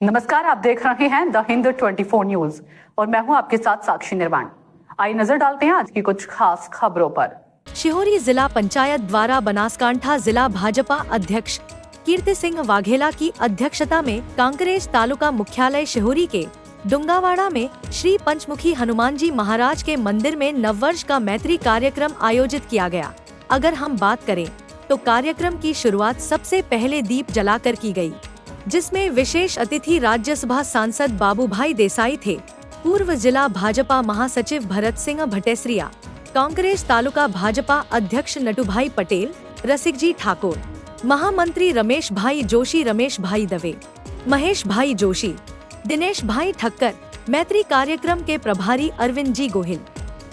नमस्कार, आप देख रहे हैं द हिंद 24 न्यूज और मैं हूं आपके साथ साक्षी निर्वाण। आइए नजर डालते हैं आज की कुछ खास खबरों पर। शिहोरी जिला पंचायत द्वारा बनासकांठा जिला भाजपा अध्यक्ष कीर्ति सिंह वाघेला की अध्यक्षता में कांकरेज तालुका मुख्यालय शिहोरी के डुंगावाड़ा में श्री पंचमुखी हनुमान जी महाराज के मंदिर में नववर्ष का मैत्री कार्यक्रम आयोजित किया गया। अगर हम बात करें तो कार्यक्रम की शुरुआत सबसे पहले दीप जलाकर की गई, जिसमें विशेष अतिथि राज्यसभा सांसद बाबूभाई देसाई थे। पूर्व जिला भाजपा महासचिव भरत सिंह भटेसरिया, कांकरेज तालुका भाजपा अध्यक्ष नटुभाई पटेल, रसिक जी ठाकुर, महामंत्री रमेश भाई जोशी, रमेश भाई दवे, महेश भाई जोशी, दिनेश भाई ठक्कर, मैत्री कार्यक्रम के प्रभारी अरविंद जी गोहिल,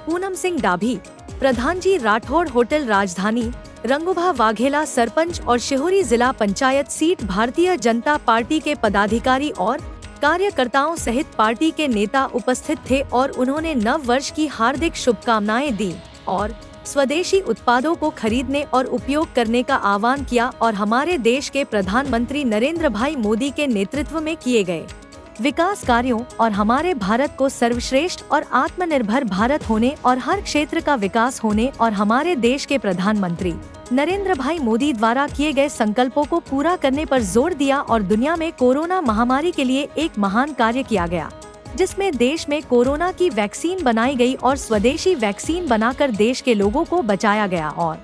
पूनम सिंह डाभी, प्रधान जी राठौड़, होटल राजधानी रंगूभा वाघेला, सरपंच और शिहोरी जिला पंचायत सीट भारतीय जनता पार्टी के पदाधिकारी और कार्यकर्ताओं सहित पार्टी के नेता उपस्थित थे और उन्होंने नव वर्ष की हार्दिक शुभकामनाएं दी और स्वदेशी उत्पादों को खरीदने और उपयोग करने का आह्वान किया और हमारे देश के प्रधानमंत्री नरेंद्र भाई मोदी के नेतृत्व में किए गए विकास कार्यों और हमारे भारत को सर्वश्रेष्ठ और आत्मनिर्भर भारत होने और हर क्षेत्र का विकास होने और हमारे देश के प्रधानमंत्री नरेंद्र भाई मोदी द्वारा किए गए संकल्पों को पूरा करने पर जोर दिया और दुनिया में कोरोना महामारी के लिए एक महान कार्य किया गया, जिसमें देश में कोरोना की वैक्सीन बनाई गई और स्वदेशी वैक्सीन बनाकर देश के लोगों को बचाया गया और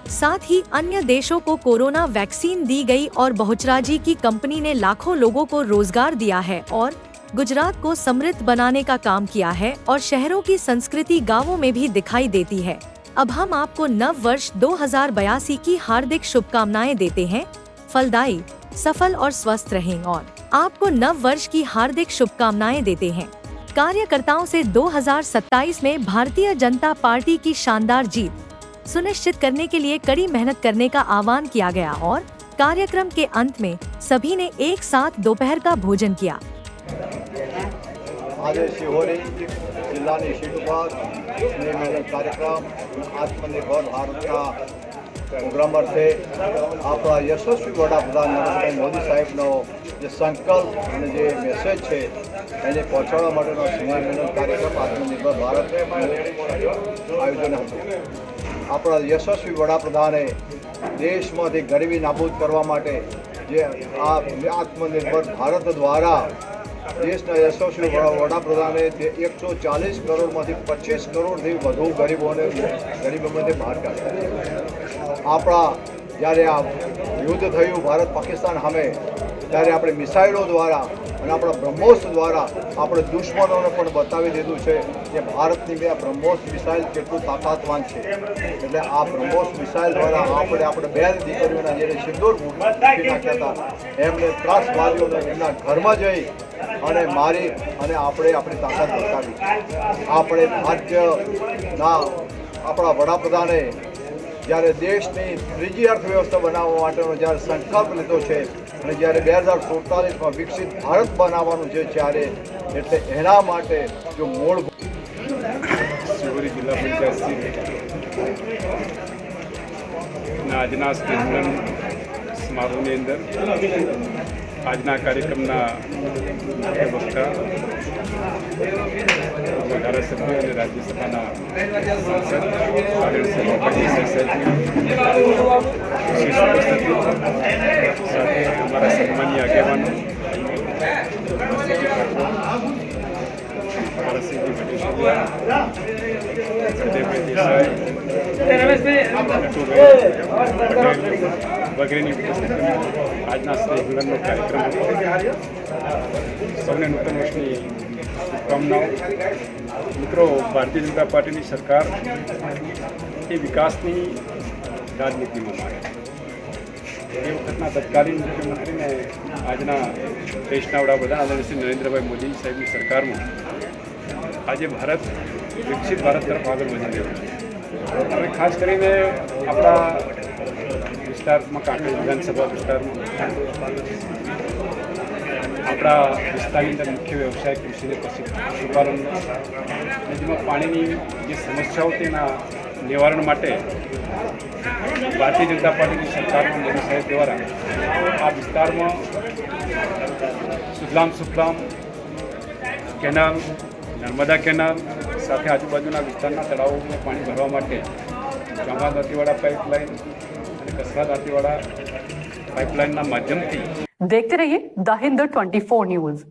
साथ ही अन्य देशों को कोरोना वैक्सीन दी गई और बहुचराजी की कंपनी ने लाखों लोगों को रोजगार दिया है और गुजरात को समृद्ध बनाने का काम किया है और शहरों की संस्कृति गांवों में भी दिखाई देती है। अब हम आपको नव वर्ष 2082 की हार्दिक शुभकामनाएं देते हैं। फलदायी, सफल और स्वस्थ रहें और आपको नव वर्ष की हार्दिक शुभकामनाएं देते हैं। कार्यकर्ताओं से 2027 में भारतीय जनता पार्टी की शानदार जीत सुनिश्चित करने के लिए कड़ी मेहनत करने का आह्वान किया गया और कार्यक्रम के अंत में सभी ने एक साथ दोपहर का भोजन किया। आज शिहोरी जिला कार्यक्रम आत्मनिर्भर भारत का प्रोग्राम अर्थे अपना यशस्वी वडाप्रधान नरेंद्र मोदी साहेबनो जो संकल्प और जो मेसेज है એને પહોંચાડવા માટેનો સ્નેહમિલન કાર્યક્રમ આત્મનિર્ભર ભારત આયોજન હતું। આપણા યશસ્વી વડાપ્રધાને દેશમાંથી ગરીબી નાબૂદ કરવા માટે જે આ આત્મનિર્ભર ભારત દ્વારા દેશના યશસ્વી વડાપ્રધાને 140 કરોડમાંથી 25 કરોડથી વધુ ગરીબોમાંથી બહાર કાઢ્યા। આપણા જ્યારે આ યુદ્ધ થયું ભારત પાકિસ્તાન સામે ત્યારે આપણે મિસાઇલો દ્વારા અને આપણા બ્રહ્મોસ દ્વારા આપણે દુશ્મનોને પણ બતાવી દીધું છે કે ભારતની બે બ્રહ્મોસ મિસાઇલ કેટલું તાકાતવાન છે। એટલે આ બ્રહ્મોસ મિસાઇલ દ્વારા આપણે બે દીકરીઓના જેને સિંદૂર મૂકી નાખ્યા હતા એમને ત્રાસવાદીઓને એમના ઘરમાં જઈ અને મારી અને આપણે આપણી તાકાત બતાવી। આપણે ભારતીયના આપણા વડાપ્રધાને જ્યારે દેશની ત્રીજી અર્થવ્યવસ્થા બનાવવા માટેનો જ્યારે સંકલ્પ લીધો છે અને જ્યારે 2047માં વિકસિત ભારત બનાવવાનું છે ત્યારે એટલે એના માટે જો મૂળભૂત शिहोरी जिला पंचायत આજના સ્નેહમિલન સમારોહની અંદર આજના કાર્યક્રમના મુખ્ય વક્તા ધારાસભ્ય અને રાજ્યસભાના સાંસદ આદરણીય સાથે અમારા સન્માનીય આગેવાનો રસિકજી ભટેસરિયા, સદેવભાઈ દેસાઈ, વગેરેની ઉપસ્થિતિમાં આજના સ્નેહમિલનનો કાર્યક્રમ હતો। સૌને નૂતન વર્ષની શુભકામનાઓ। મિત્રો, ભારતીય જનતા પાર્ટીની સરકાર એ વિકાસની રાજનીતિમાં માને એ વખતના તત્કાલીન મુખ્યમંત્રીને આજના દેશના વડાપ્રધાન આદરણીય શ્રી નરેન્દ્રભાઈ મોદી સાહેબની સરકારમાં આજે ભારત વિકસિત ભારત તરફ આગળ વધી રહ્યું છે। હવે ખાસ કરીને આપણા વિસ્તારમાં કાંકરેજ વિધાનસભા વિસ્તારમાં આપણા વિસ્તારની અંદર મુખ્ય વ્યવસાય કૃષિ અને પશુપાલન અને જેમાં પાણીની જે સમસ્યાઓ તેના નિવારણ માટે ભારતીય જનતા પાર્ટીની સરકારમાં મોદી સાહેબ દ્વારા આ વિસ્તારમાં સુજલામ સુફલામ કેનાલ, નર્મદા કેનાલ સાથે આજુબાજુના વિસ્તારના તળાવોમાં પાણી ભરવા માટે ચોમા દાંતીવાડા પાઇપલાઇન અને કસરા દાંતીવાડા પાઇપલાઇનના માધ્યમથી देखते रहिए द हिंद 24 न्यूज।